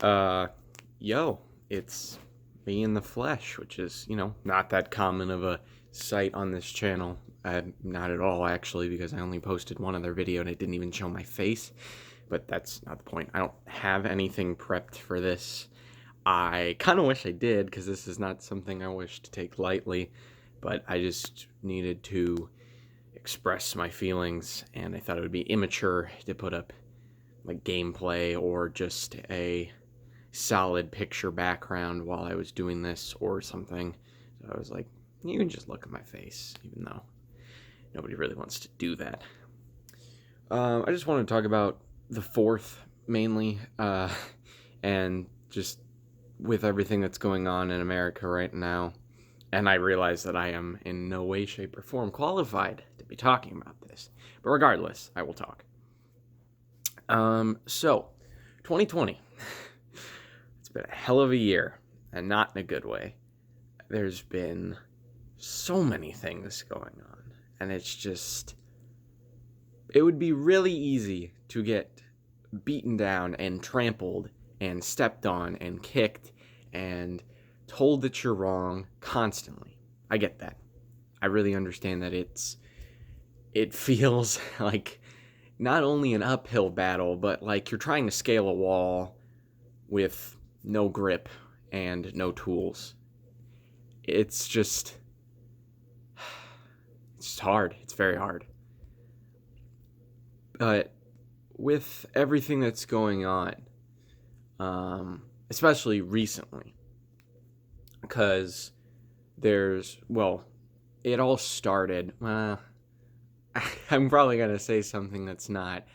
Uh, yo, it's me in the flesh, which is, not that common of a sight on this channel. Not at all, actually, because I only posted one other video and it didn't even show my face. But that's not the point. I don't have anything prepped for this. I kind of wish I did, because this is not something I wish to take lightly. But I just needed to express my feelings, and I thought it would be immature to put up like gameplay or just a solid picture background while I was doing this or something. So I was like, you can just look at my face, even though nobody really wants to do that. I just want to talk about the fourth mainly, and just with everything that's going on in America right now. And I realize that I am in no way, shape, or form qualified to be talking about this. But regardless, I will talk. So, 2020. It's been a hell of a year, and not in a good way. There's been so many things going on, and it would be really easy to get beaten down and trampled and stepped on and kicked and told that you're wrong constantly. I get that. I really understand that it feels like not only an uphill battle, but like you're trying to scale a wall with no grip and no tools. It's just hard. It's very hard. But with everything that's going on, especially recently, because it all started. I'm probably gonna say something that's not,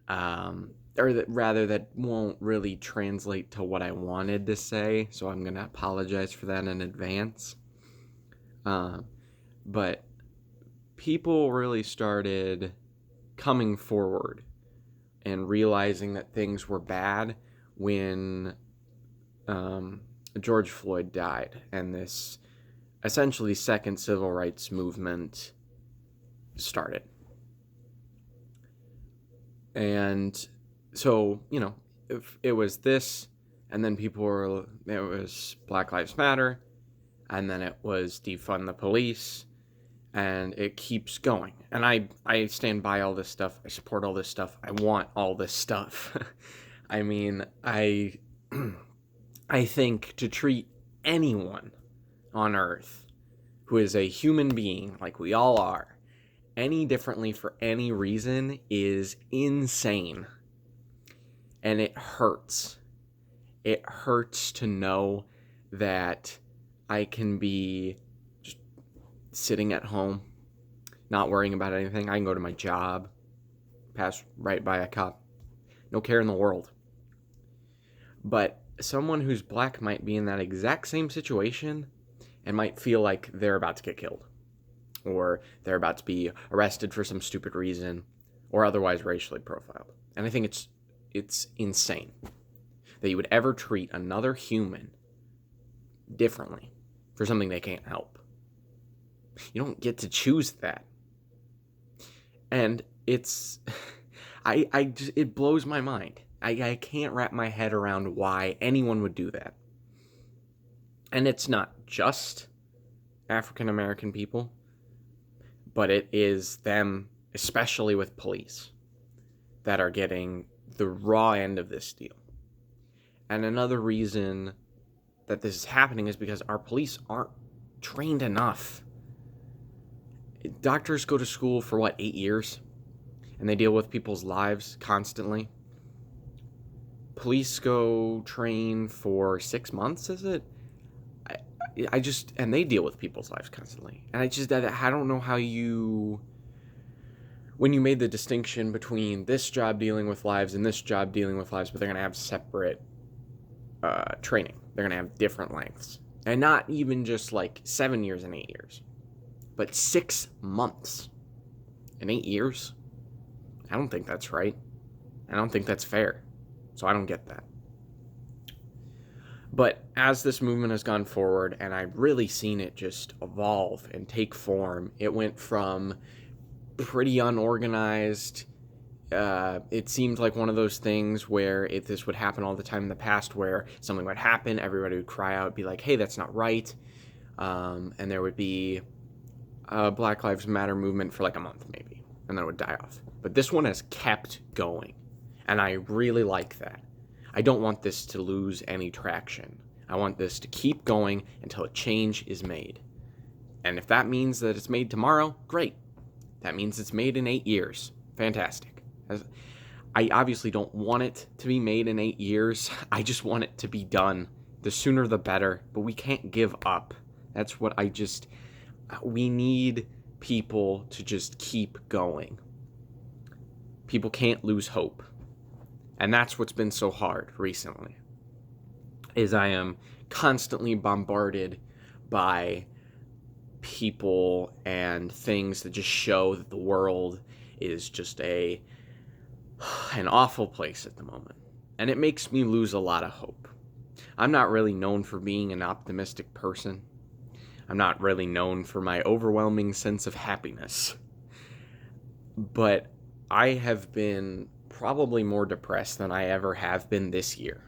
or that rather that won't really translate to what I wanted to say. So I'm gonna apologize for that in advance. But people really started coming forward and realizing that things were bad when George Floyd died, and this essentially second civil rights movement started. And so, if it was this, and then it was Black Lives Matter, and then it was defund the police, and it keeps going. And I stand by all this stuff. I support all this stuff. I want all this stuff. I mean, I think to treat anyone on Earth who is a human being, like we all are, any differently for any reason is insane. And it hurts. It hurts to know that I can be just sitting at home, not worrying about anything. I can go to my job, pass right by a cop, no care in the world. But someone who's black might be in that exact same situation and might feel like they're about to get killed, or they're about to be arrested for some stupid reason, or otherwise racially profiled. And I think it's insane that you would ever treat another human differently for something they can't help. You don't get to choose that. And it blows my mind. I can't wrap my head around why anyone would do that. And it's not just African American people, but it is them, especially with police, that are getting the raw end of this deal. And another reason that this is happening is because our police aren't trained enough. Doctors go to school for 8 years? And they deal with people's lives constantly. Police go train for 6 months, is it? And they deal with people's lives constantly. And I don't know how when you made the distinction between this job dealing with lives and this job dealing with lives, but they're going to have separate training. They're going to have different lengths. And not even just 7 years and 8 years, but 6 months and 8 years. I don't think that's right. I don't think that's fair. So I don't get that. But as this movement has gone forward, and I've really seen it just evolve and take form, it went from pretty unorganized it seemed like one of those things where if this would happen all the time in the past, where something would happen, everybody would cry out, be like, hey, that's not right. And there would be a Black Lives Matter movement for like a month maybe, and then it would die off. But this one has kept going, and I really like that. I don't want this to lose any traction. I want this to keep going until a change is made. And if that means that it's made tomorrow, great. That means it's made in 8 years. Fantastic. I obviously don't want it to be made in 8 years. I just want it to be done. The sooner the better, but we can't give up. That's what we need people to just keep going. People can't lose hope. And that's what's been so hard recently, is I am constantly bombarded by people and things that just show that the world is just an awful place at the moment. And it makes me lose a lot of hope. I'm not really known for being an optimistic person. I'm not really known for my overwhelming sense of happiness. But I have been probably more depressed than I ever have been this year.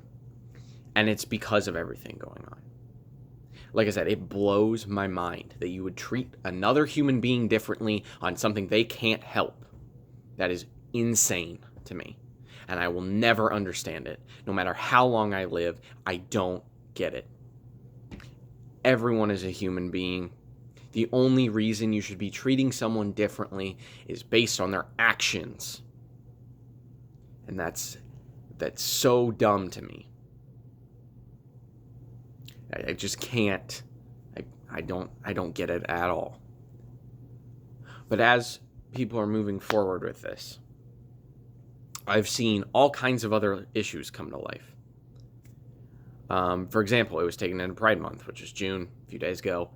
And it's because of everything going on. Like I said, it blows my mind that you would treat another human being differently on something they can't help. That is insane to me. And I will never understand it. No matter how long I live, I don't get it. Everyone is a human being. The only reason you should be treating someone differently is based on their actions. And that's so dumb to me. I just can't. I don't get it at all. But as people are moving forward with this, I've seen all kinds of other issues come to life. For example, it was taken into Pride Month, which is June, a few days ago.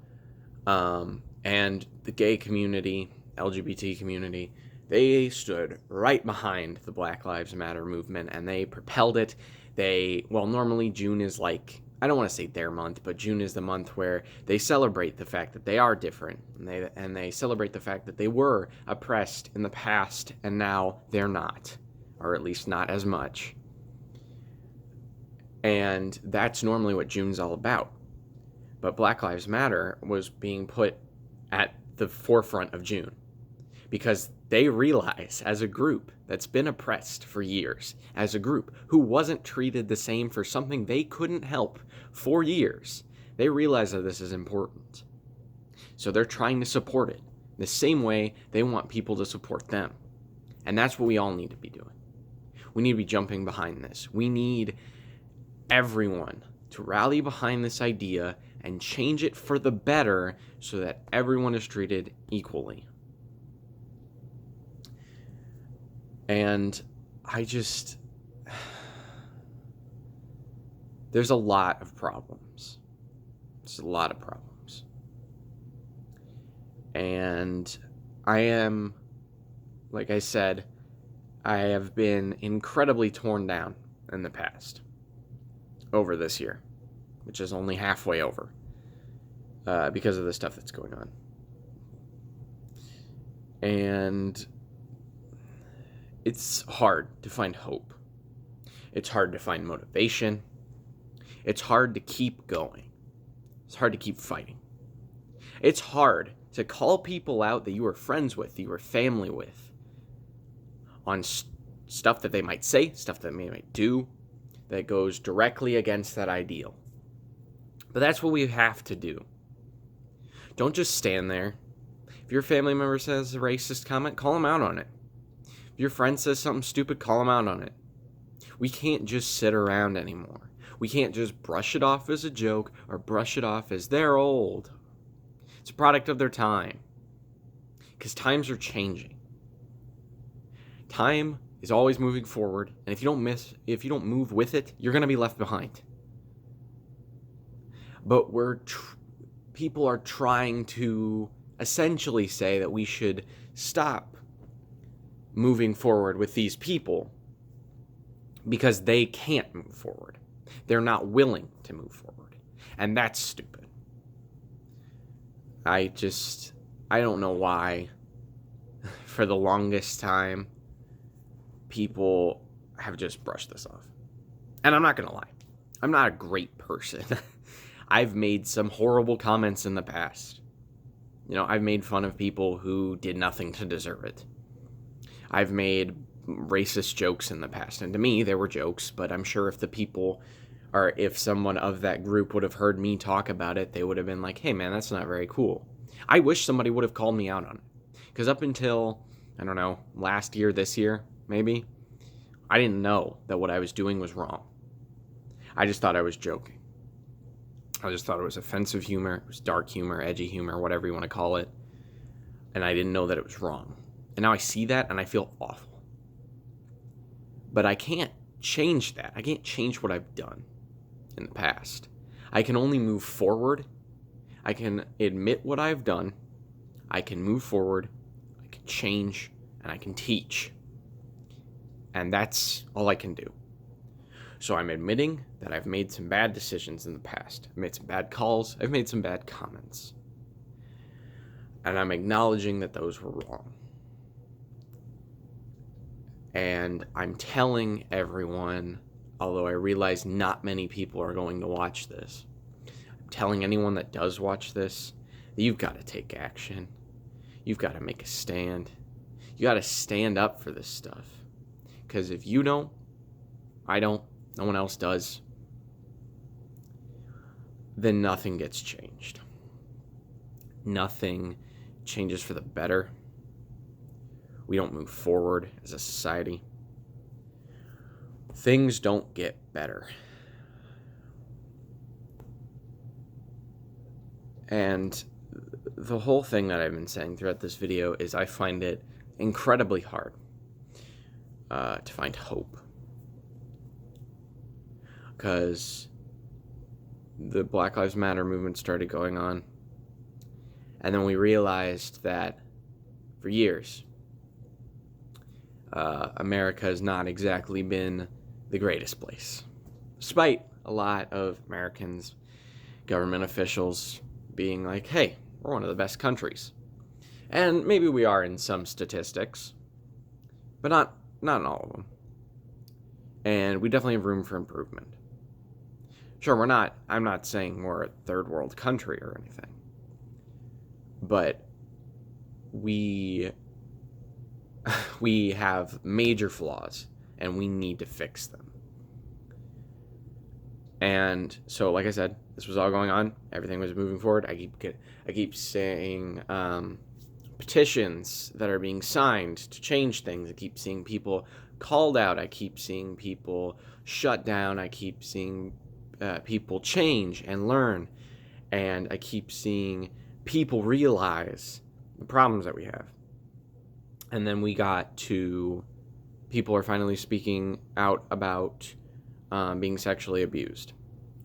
And the gay community, LGBT community, they stood right behind the Black Lives Matter movement, and they propelled it. Normally June is like, I don't want to say their month, but June is the month where they celebrate the fact that they are different, and they celebrate the fact that they were oppressed in the past, and now they're not, or at least not as much. And that's normally what June's all about. But Black Lives Matter was being put at the forefront of June because they realize, as a group that's been oppressed for years, as a group who wasn't treated the same for something they couldn't help for years, they realize that this is important. So they're trying to support it the same way they want people to support them. And that's what we all need to be doing. We need to be jumping behind this. We need everyone to rally behind this idea and change it for the better so that everyone is treated equally. And there's a lot of problems. There's a lot of problems. And I am, like I said, I have been incredibly torn down in the past over this year, which is only halfway over, because of the stuff that's going on. And it's hard to find hope. It's hard to find motivation. It's hard to keep going. It's hard to keep fighting. It's hard to call people out that you are friends with, that you are family with, on stuff that they might say, stuff that they might do, that goes directly against that ideal. But that's what we have to do. Don't just stand there. If your family member says a racist comment, call them out on it. If your friend says something stupid, call them out on it. We can't just sit around anymore. We can't just brush it off as a joke or brush it off as they're old. It's a product of their time. Because times are changing. Time is always moving forward, and if you don't move with it, you're going to be left behind. But people are trying to essentially say that we should stop moving forward with these people because they can't move forward. They're not willing to move forward. And that's stupid. I don't know why, for the longest time, people have just brushed this off. And I'm not going to lie. I'm not a great person. I've made some horrible comments in the past. I've made fun of people who did nothing to deserve it. I've made racist jokes in the past. And to me, they were jokes, but I'm sure if someone of that group would have heard me talk about it, they would have been like, hey man, that's not very cool. I wish somebody would have called me out on it. Because up until, I don't know, last year, this year, maybe, I didn't know that what I was doing was wrong. I just thought I was joking. I just thought it was offensive humor, it was dark humor, edgy humor, whatever you want to call it. And I didn't know that it was wrong. And now I see that and I feel awful. But I can't change that. I can't change what I've done in the past. I can only move forward. I can admit what I've done. I can move forward. I can change. And I can teach. And that's all I can do. So I'm admitting that I've made some bad decisions in the past. I've made some bad calls. I've made some bad comments. And I'm acknowledging that those were wrong. And I'm telling everyone, although I realize not many people are going to watch this, I'm telling anyone that does watch this that you've got to take action. You've got to make a stand. You got to stand up for this stuff. Because if you don't, I don't, no one else does, then nothing gets changed. Nothing changes for the better. We don't move forward as a society. Things don't get better. And the whole thing that I've been saying throughout this video is I find it incredibly hard to find hope. Because the Black Lives Matter movement started going on. And then we realized that for years, America has not exactly been the greatest place. Despite a lot of Americans, government officials being like, hey, we're one of the best countries. And maybe we are in some statistics, but not in all of them. And we definitely have room for improvement. Sure, I'm not saying we're a third world country or anything, but we have major flaws and we need to fix them. And so, like I said, this was all going on. Everything was moving forward. I keep saying petitions that are being signed to change things. I keep seeing people called out. I keep seeing people shut down. I keep seeing people change and learn. And I keep seeing people realize the problems that we have. And then we got to people are finally speaking out about being sexually abused,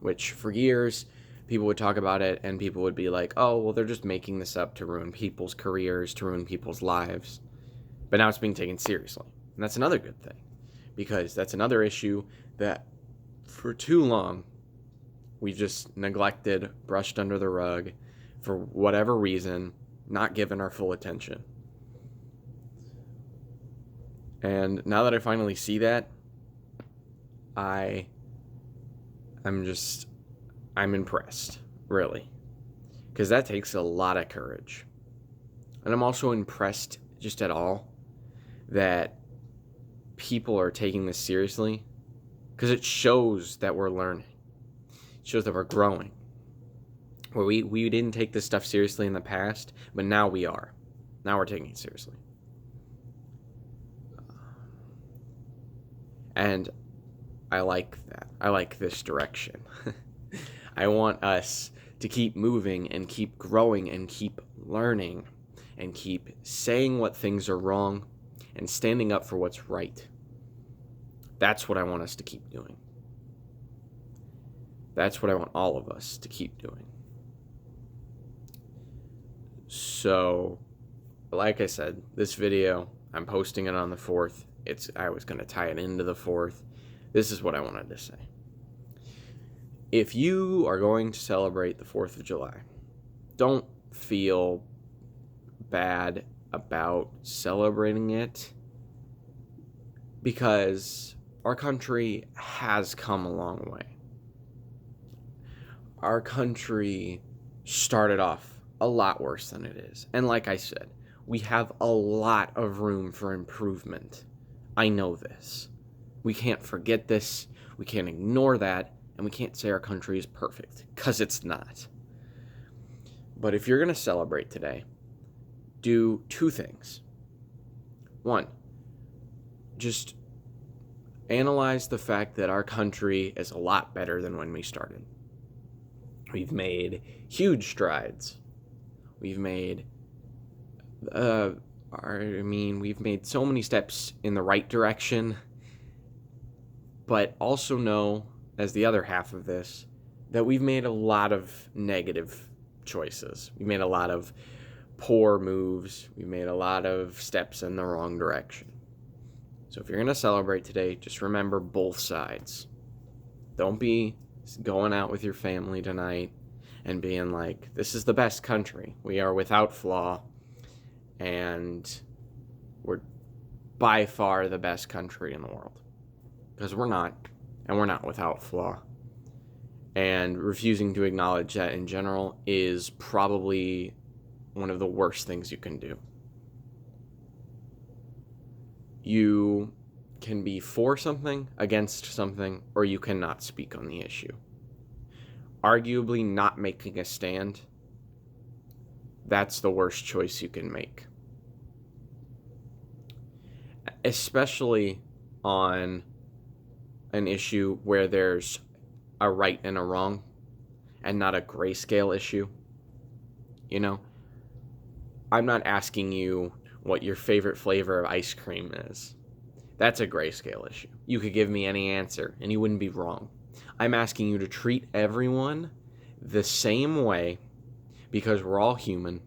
which for years people would talk about it and people would be like, oh, well, they're just making this up to ruin people's careers, to ruin people's lives. But now it's being taken seriously. And that's another good thing, because that's another issue that for too long we just neglected, brushed under the rug for whatever reason, not given our full attention. And now that I finally see that, I'm impressed, really, because that takes a lot of courage. And I'm also impressed just at all that people are taking this seriously, because it shows that we're learning. It shows that we're growing. Where we didn't take this stuff seriously in the past, but now we are. Now we're taking it seriously. And I like that. I like this direction. I want us to keep moving and keep growing and keep learning and keep saying what things are wrong and standing up for what's right. That's what I want us to keep doing. That's what I want all of us to keep doing. So, like I said, this video, I'm posting it on the 4th. I was going to tie it into the 4th. This is what I wanted to say. If you are going to celebrate the 4th of July, don't feel bad about celebrating it. because our country has come a long way. Our country started off a lot worse than it is. And like I said, we have a lot of room for improvement. I know this. We can't forget this. We can't ignore that. And we can't say our country is perfect, because it's not. But if you're going to celebrate today, do two things. One, just analyze the fact that our country is a lot better than when we started. We've made huge strides. We've made we've made so many steps in the right direction, but also know, as the other half of this, that we've made a lot of negative choices. We made a lot of poor moves. We made a lot of steps in the wrong direction. So if you're going to celebrate today, just remember both sides. Don't be going out with your family tonight and being like, this is the best country. We are without flaw, and we're by far the best country in the world. Because we're not, and we're not without flaw. And refusing to acknowledge that in general is probably one of the worst things you can do. You can be for something, against something, or you cannot speak on the issue. Arguably not making a stand, that's the worst choice you can make. Especially on an issue where there's a right and a wrong, and not a grayscale issue. You know, I'm not asking you what your favorite flavor of ice cream is. That's a grayscale issue. You could give me any answer, and you wouldn't be wrong. I'm asking you to treat everyone the same way, because we're all human,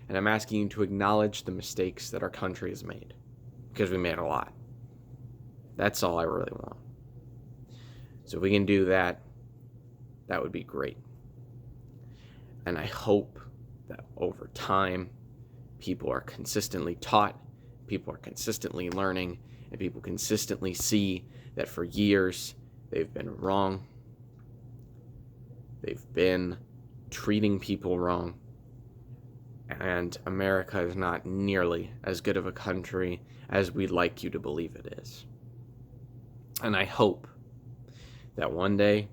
and I'm asking you to acknowledge the mistakes that our country has made, because we made a lot. That's all I really want. So if we can do that, that would be great. And I hope that over time, people are consistently taught, people are consistently learning, and people consistently see that for years they've been wrong. They've been treating people wrong. And America is not nearly as good of a country as we'd like you to believe it is. And I hope that one day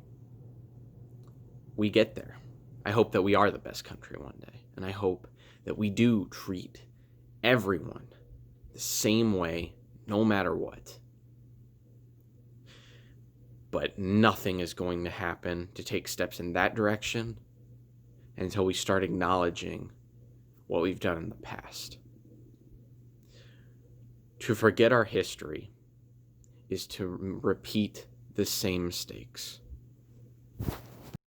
we get there. I hope that we are the best country one day. And I hope that we do treat everyone the same way, no matter what. But nothing is going to happen to take steps in that direction until we start acknowledging what we've done in the past. To forget our history is to repeat the same mistakes.